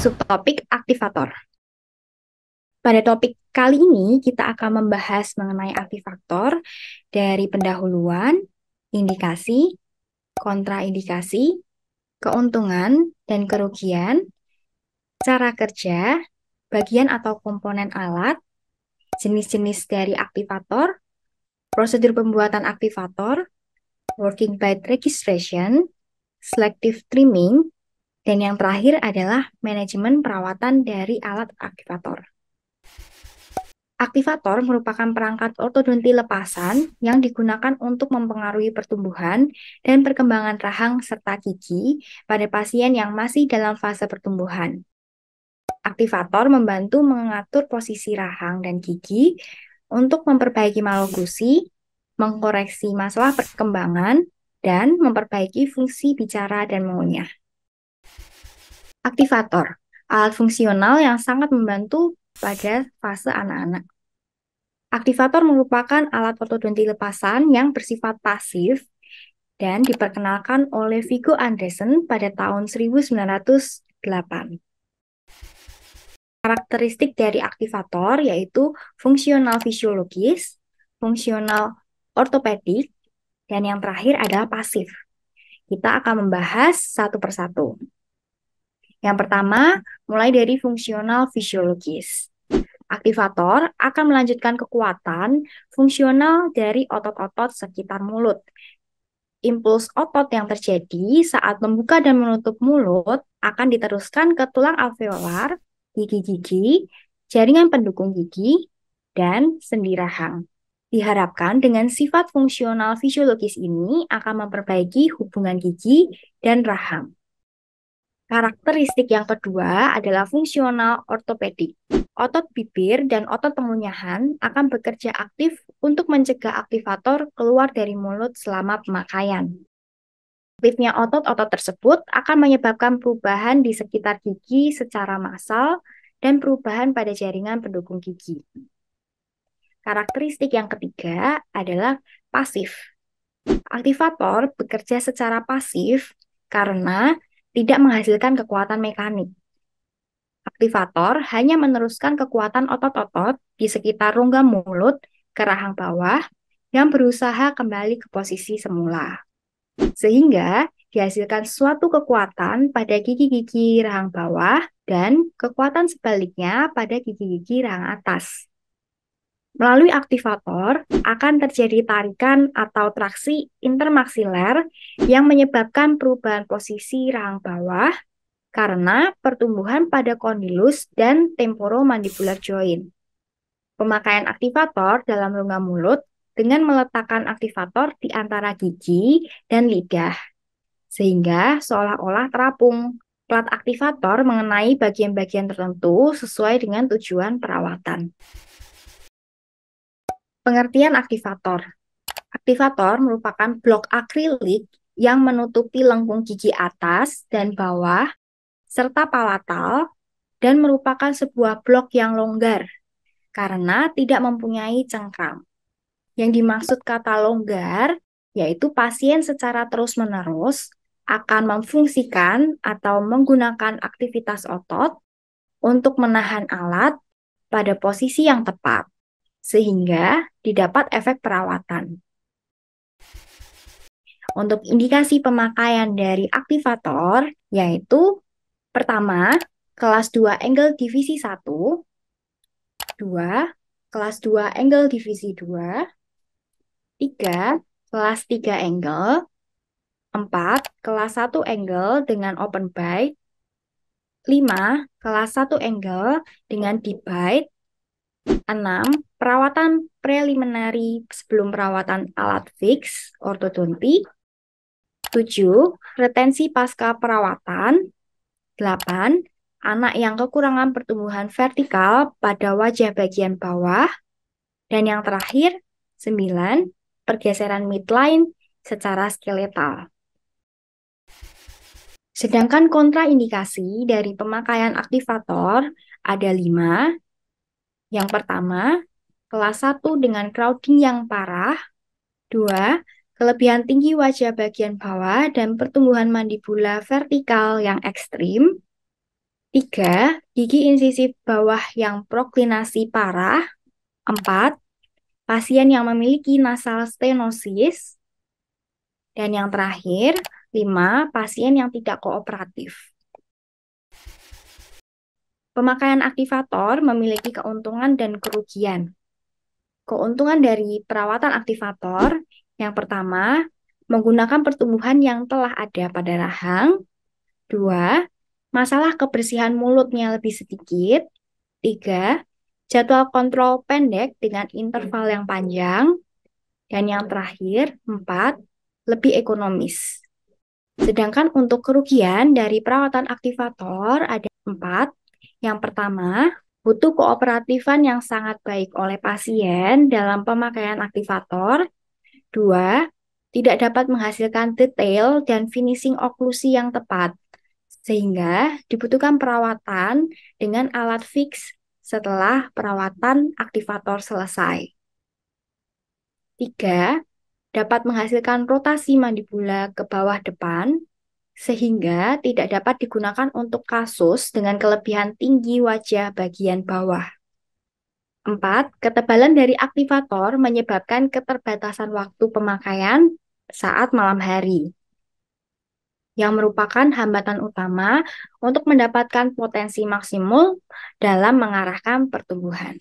Subtopik aktivator. Pada topik kali ini kita akan membahas mengenai aktivator dari pendahuluan, indikasi, kontraindikasi, keuntungan dan kerugian, cara kerja, bagian atau komponen alat, jenis-jenis dari aktivator, prosedur pembuatan aktivator, working byte registration, selective trimming, dan yang terakhir adalah manajemen perawatan dari alat aktivator. Aktivator merupakan perangkat ortodonti lepasan yang digunakan untuk mempengaruhi pertumbuhan dan perkembangan rahang serta gigi pada pasien yang masih dalam fase pertumbuhan. Aktivator membantu mengatur posisi rahang dan gigi untuk memperbaiki malokusi, mengkoreksi masalah perkembangan, dan memperbaiki fungsi bicara dan mengunyah. Aktivator, alat fungsional yang sangat membantu pada fase anak-anak. Aktivator merupakan alat ortodonti lepasan yang bersifat pasif dan diperkenalkan oleh Viggo Andresen pada tahun 1908. Karakteristik dari aktivator yaitu fungsional fisiologis, fungsional ortopedik, dan yang terakhir adalah pasif. Kita akan membahas satu persatu. Yang pertama, mulai dari fungsional fisiologis. Aktivator akan melanjutkan kekuatan fungsional dari otot-otot sekitar mulut. Impuls otot yang terjadi saat membuka dan menutup mulut akan diteruskan ke tulang alveolar, gigi-gigi, jaringan pendukung gigi, dan sendi rahang. Diharapkan dengan sifat fungsional fisiologis ini akan memperbaiki hubungan gigi dan rahang. Karakteristik yang kedua adalah fungsional ortopedik. Otot bibir dan otot pengunyahan akan bekerja aktif untuk mencegah aktivator keluar dari mulut selama pemakaian. Aktifnya otot-otot tersebut akan menyebabkan perubahan di sekitar gigi secara massal dan perubahan pada jaringan pendukung gigi. Karakteristik yang ketiga adalah pasif. Aktivator bekerja secara pasif karena tidak menghasilkan kekuatan mekanik. Aktivator hanya meneruskan kekuatan otot-otot di sekitar rongga mulut ke rahang bawah yang berusaha kembali ke posisi semula. Sehingga dihasilkan suatu kekuatan pada gigi-gigi rahang bawah dan kekuatan sebaliknya pada gigi-gigi rahang atas. Melalui aktivator akan terjadi tarikan atau traksi intermaksiler yang menyebabkan perubahan posisi rahang bawah karena pertumbuhan pada kondilus dan temporomandibular joint. Pemakaian aktivator dalam rongga mulut dengan meletakkan aktivator di antara gigi dan lidah, sehingga seolah-olah terapung. Plat aktivator mengenai bagian-bagian tertentu sesuai dengan tujuan perawatan. Pengertian aktivator. Aktivator merupakan blok akrilik yang menutupi lengkung gigi atas dan bawah serta palatal dan merupakan sebuah blok yang longgar karena tidak mempunyai cengkram. Yang dimaksud kata longgar yaitu pasien secara terus-menerus akan memfungsikan atau menggunakan aktivitas otot untuk menahan alat pada posisi yang tepat, sehingga didapat efek perawatan. Untuk indikasi pemakaian dari aktivator, yaitu pertama, kelas 2 angle divisi 1, 2, kelas 2 angle divisi 2, 3, kelas 3 angle, 4, kelas 1 angle dengan open bite, 5, kelas 1 angle dengan deep bite, 6, perawatan preliminary sebelum perawatan alat fix ortodonti, 7, retensi pasca perawatan, 8, anak yang kekurangan pertumbuhan vertikal pada wajah bagian bawah, dan yang terakhir, 9, pergeseran midline secara skeletal. Sedangkan kontraindikasi dari pemakaian aktivator ada 5. Yang pertama, kelas 1 dengan crowding yang parah. 2, kelebihan tinggi wajah bagian bawah dan pertumbuhan mandibula vertikal yang ekstrim. 3. Gigi insisif bawah yang proklinasi parah. 4. Pasien yang memiliki nasal stenosis. Dan yang terakhir, 5. Pasien yang tidak kooperatif. Pemakaian aktivator memiliki keuntungan dan kerugian. Keuntungan dari perawatan aktivator, yang pertama, menggunakan pertumbuhan yang telah ada pada rahang. 2. Masalah kebersihan mulutnya lebih sedikit. 3. Jadwal kontrol pendek dengan interval yang panjang. Dan yang terakhir, 4. Lebih ekonomis. Sedangkan untuk kerugian dari perawatan aktivator ada 4. Yang pertama, butuh kooperatifan yang sangat baik oleh pasien dalam pemakaian aktivator. 2. Tidak dapat menghasilkan detail dan finishing oklusi yang tepat, sehingga dibutuhkan perawatan dengan alat fix setelah perawatan aktivator selesai. 3. Dapat menghasilkan rotasi mandibula ke bawah depan, sehingga tidak dapat digunakan untuk kasus dengan kelebihan tinggi wajah bagian bawah. 4. Ketebalan dari aktivator menyebabkan keterbatasan waktu pemakaian saat malam hari, yang merupakan hambatan utama untuk mendapatkan potensi maksimum dalam mengarahkan pertumbuhan.